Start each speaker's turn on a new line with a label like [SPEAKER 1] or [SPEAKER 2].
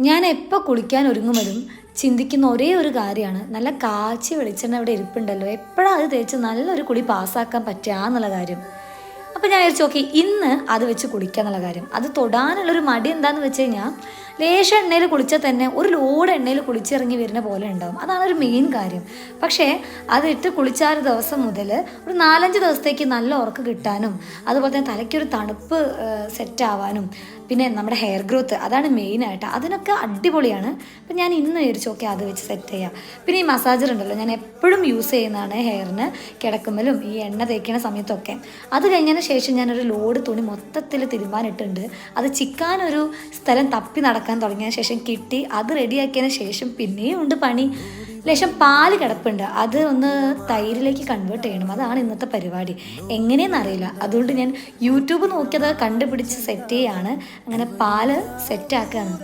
[SPEAKER 1] ഞാൻ എപ്പോൾ കുളിക്കാൻ ഒരുങ്ങുമ്പോഴും ചിന്തിക്കുന്ന ഒരേ ഒരു കാര്യമാണ്, നല്ല കാച്ചി വെളിച്ചെണ്ണ ഇവിടെ ഇരിപ്പുണ്ടല്ലോ, എപ്പോഴാണ് അത് തേച്ച് നല്ലൊരു കുളി പാസ്സാക്കാൻ പറ്റുക എന്നുള്ള കാര്യം. അപ്പോൾ ഞാൻ വിചാരിച്ചു ഓക്കെ ഇന്ന് അത് വെച്ച് കുളിക്കുക എന്നുള്ള കാര്യം. അത് തൊടാനുള്ളൊരു മടി എന്താണെന്ന് വെച്ച് കഴിഞ്ഞാൽ ലേശം എണ്ണയിൽ കുളിച്ചാൽ തന്നെ ഒരു ലോഡ് എണ്ണയിൽ കുളിച്ചിറങ്ങി വരുന്ന പോലെ ഉണ്ടാവും. അതാണ് ഒരു മെയിൻ കാര്യം. പക്ഷേ അതിട്ട് കുളിച്ചാൽ ദിവസം മുതൽ ഒരു 4-5 ദിവസത്തേക്ക് നല്ല ഉറക്കം കിട്ടാനും അതുപോലെ തന്നെ തലയ്ക്കൊരു തണുപ്പ് സെറ്റ് ആവാനും പിന്നെ നമ്മുടെ ഹെയർ ഗ്രോത്ത്, അതാണ് മെയിനായിട്ട്. അതിനൊക്കെ അടിപൊളിയാണ്. അപ്പം ഞാൻ ഇന്ന് വിചാരിച്ചു ഓക്കെ അത് വെച്ച് സെറ്റ് ചെയ്യാം. പിന്നെ ഈ മസാജർ ഉണ്ടല്ലോ, ഞാൻ എപ്പോഴും യൂസ് ചെയ്യുന്നതാണ് ഹെയറിന്, കിടക്കുമ്പോഴും ഈ എണ്ണ തേക്കുന്ന സമയത്തൊക്കെ. അത് കഴിഞ്ഞതിന് ശേഷം ഞാനൊരു ലോഡ് തുണി മൊത്തത്തിൽ തിരുമ്പാനിട്ടുണ്ട്. അത് ചിക്കാനൊരു സ്ഥലം തപ്പി നടക്കാൻ തുടങ്ങിയതിന് ശേഷം കിട്ടി. അത് റെഡിയാക്കിയതിന് ശേഷം പിന്നെയും ഉണ്ട് പണി. ലേശം പാല് കിടപ്പുണ്ട്, അത് ഒന്ന് തൈരിലേക്ക് കൺവേർട്ട് ചെയ്യണം. അതാണ് ഇന്നത്തെ പരിപാടി. എങ്ങനെയെന്നറിയില്ല, അതുകൊണ്ട് ഞാൻ യൂട്യൂബ് നോക്കിയത് കണ്ടുപിടിച്ച് സെറ്റ് ചെയ്യാണ്. അങ്ങനെ പാല് സെറ്റാക്കുകയാണ്.